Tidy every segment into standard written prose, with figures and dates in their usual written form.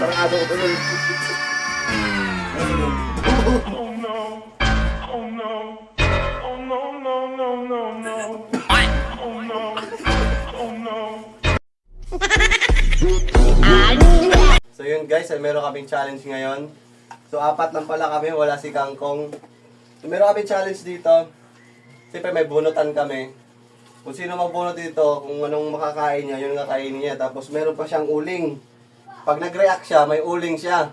Parang ado ko tuloy. Oh no. Oh no. Oh no, no, no, no, no. Oh no. Oh no. So yun guys, meron kaming challenge ngayon. So 4 lang pala kami, wala si Kangkong. So meron kaming challenge dito. Siyempre may bunutan kami. Kung sino magbunot dito, kung anong makakain niya, yun nga kainin niya. Tapos meron pa siyang uling. Pag nag-react siya, may uling siya.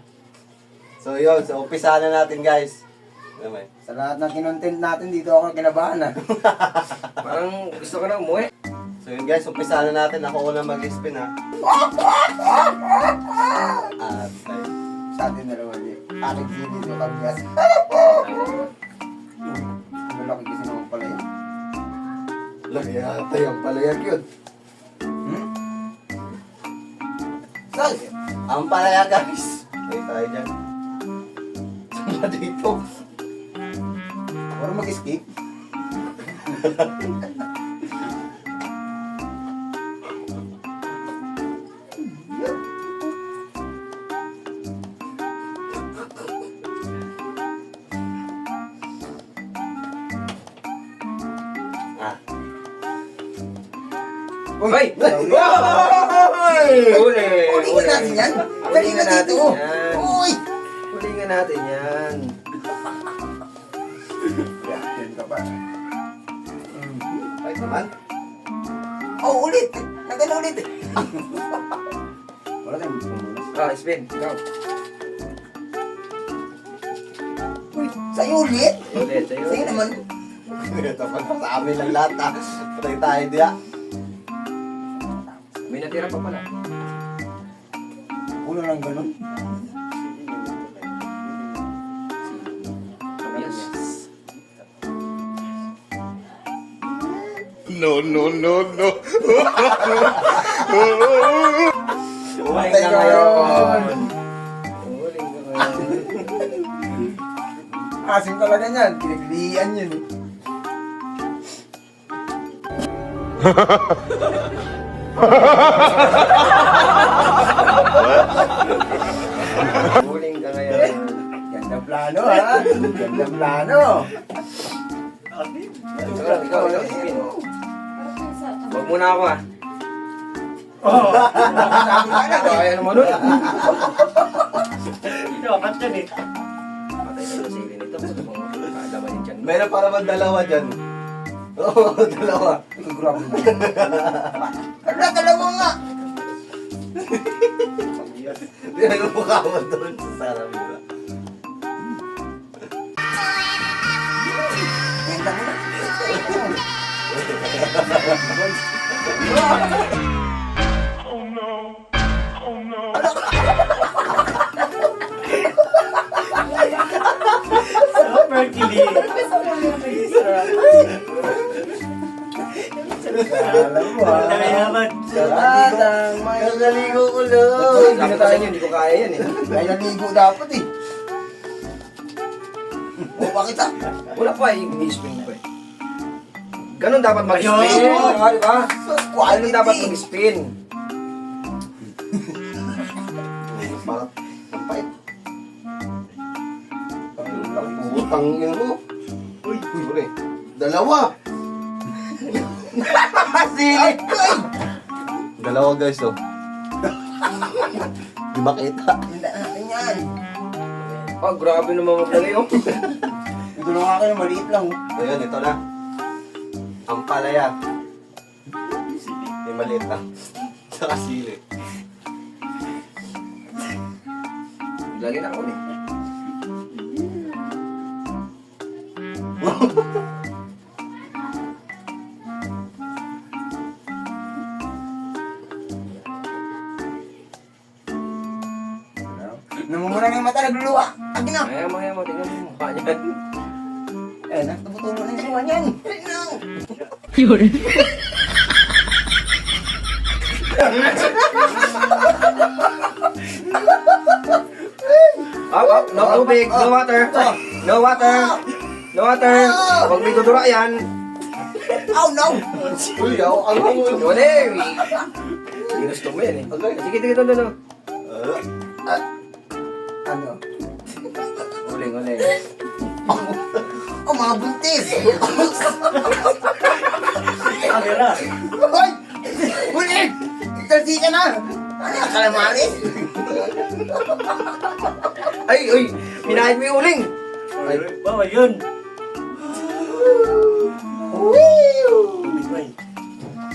So yun, so umpisa na natin guys. Naman. Sa lahat ng kinontent natin dito ako kinabahan ah. Parang gusto ko na umuwi. So yun guys, umpisa na natin. Ako una mag-spin ha. At ay. Sa atin na naman eh. Aking sinin yung kabigas. Ano laki kasi naman pala yun? Laki yata yung palayag yun. Saan? Ang palaya guys. Ay tayo dyan. Saan dito? Parang mag-escape. Ah. Uy! Huli! Hulingan natin yan! Dali na dito! yan. Uy! Hulingan natin yan. Yan ka ba? Ay naman. Oh, ulit! Nagano ulit! Wala tayong pumunas. Ah, spin. Go. Uy! Sa'yo ulit! Ulit, sa'yo. Sa'yo naman! Ito pa sa amin lang lahat ha. Patay tayo diya. May natira pa pala. Ulo lang ganun. Yes. Huling ka ngayon. Huling ka ngayon. Asim talaga niyan. Pinaglian yun eh. Huling ka ngayon. Gandang plano ha! Gandang plano! Ikaw, spin. Huwag muna ako ah. Sabi ka na eh! Kaya naman nun. Dapat yan eh. Patay na yung sili nito. Kalaman yung tiyan. Meron pa naman dalawa dyan. Oo, dalawa. Ikaw grabe na. Ala, dalawa nga! Hindi na yung mukha mo doon sa sarap nila. Ganda mo na. Oh no. Oh no. Super kilig. Alam mo ha. Saladang may... Kagaligo ko lang. Sabi ko sa inyo, hindi ko kaya yan eh. May naligo dapat eh. O, bakit ah? Wala pa eh, spin pa eh. Ganon dapat mag-spin. Ayun! Diba? Quality. Ganon dapat mag-spin. Parang ang pait. Putang yun mo. Uy, sorry. Dalawa. Ay! Dalawa guys oh. Di makita. Hindi natin yan. Ah, grabe naman maglagay oh. Ito na nga kayo, maliit lang. So yun, ito na. Ang palaya. May maliit lang. Saka sili. Lagi na ako eh. Namumuna na yung mata, nagluluwa. Akin na. Maya mo, tingnan mo mukha niyan. Eh, nagtubutulo na yung luwa niyan. Ayun na. Oh, no tubig, no water. No water. No water. Huwag may dudura yan. Oh no! Uy, ako mo. Wala eh. Ginusto mo yan eh. Sige, doon. Ano? Uling, uling. Oh, mga buntis! Camera. Hoy! Huli! Ikalsi ka na! Ano yung kalamaris? Ay, uy! Pinahid mo yung uling! Ay, bawal yun. May.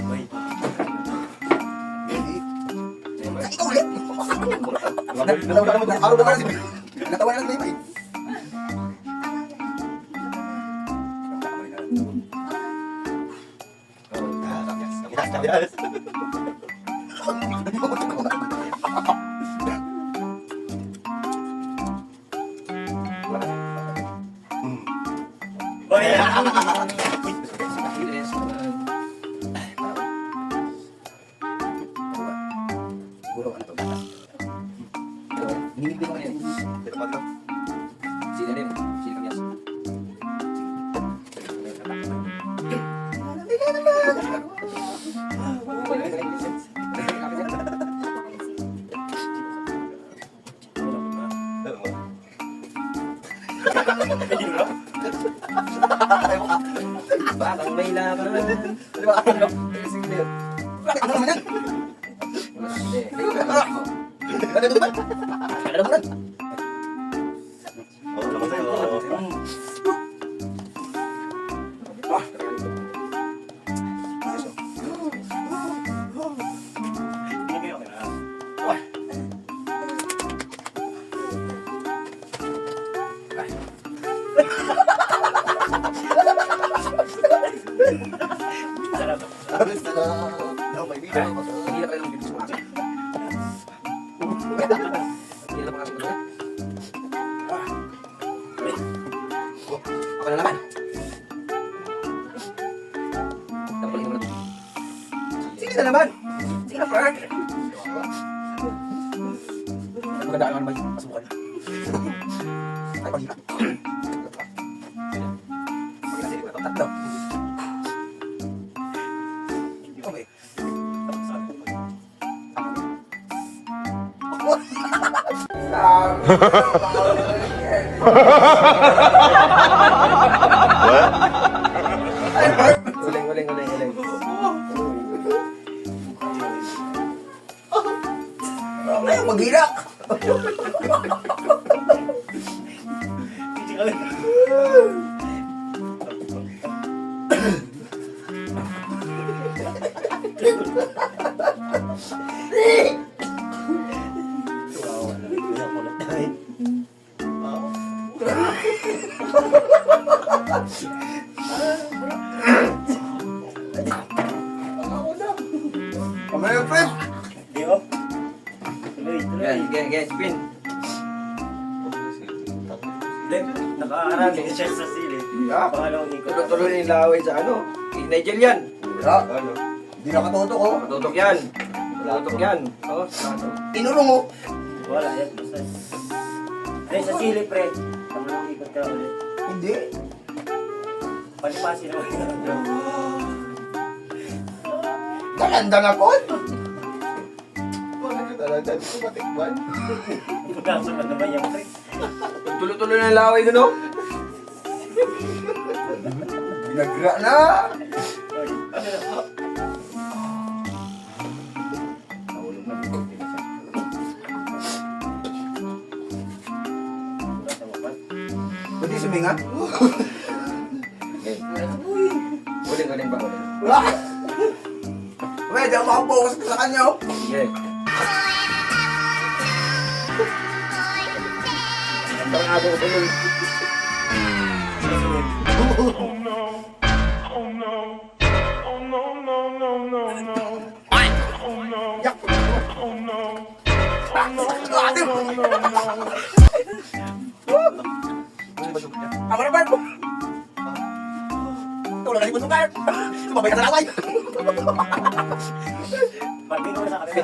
May. Ikaw ulit! Natawa na si Natawa na si May. Siguro ano to? Nilibig ko na yan. Sila din. Sila kamyas. Batang may laban. Bakit ano naman yan? Hindi. Bakit ito ba? Alam mo na. Hindi na pala ng bibig mo. Hindi na pakasok na. Ako na naman. Tapos mo na. Sige na naman. Sige na, Frank. Maganda naman may masukan. Ay, paghirap. Tatlo. Okay. Uling, uling, uling, uling. Ay, maghirak. Kamay, Frank. Guys, spin. Nakaarami siya sa sili. Yeah. Pangalawang ikot. Tuloy-tuloy yung laway sa ano. Kay Nigel yan. Wala. Ano? Hindi nakatutok ko. Matutok yan. Matutok yan. Oo, ano? Tinurong mo. Wala yan. Basta. Ay, sa sili, pre. Pangalawang ikot ka ulit. Hindi. Palipasin naman. Galandang ako. Talaga, di ko matikman. Magkasunod naman yan, pre. Tuloy-tuloy na yung laway doon, oh. Binagra na. Ay, ano na? Nahulog na. Wala sa mapan. Pwede suminga? Okay. Uling, uling ba? Uling. Wala. Pwede ako makapokus sa kanya. Oh. Okay. Parang ako ko tuloy. Oh no. Oh no. Oh no, no, no, no, no. Oh no. Yak. Oh no. Oh no, no, no, no, no. Ako na, Bart. Tulad ka ni Bunso, Bart. Sumabay ka sa laway. Pati ko sa kanila.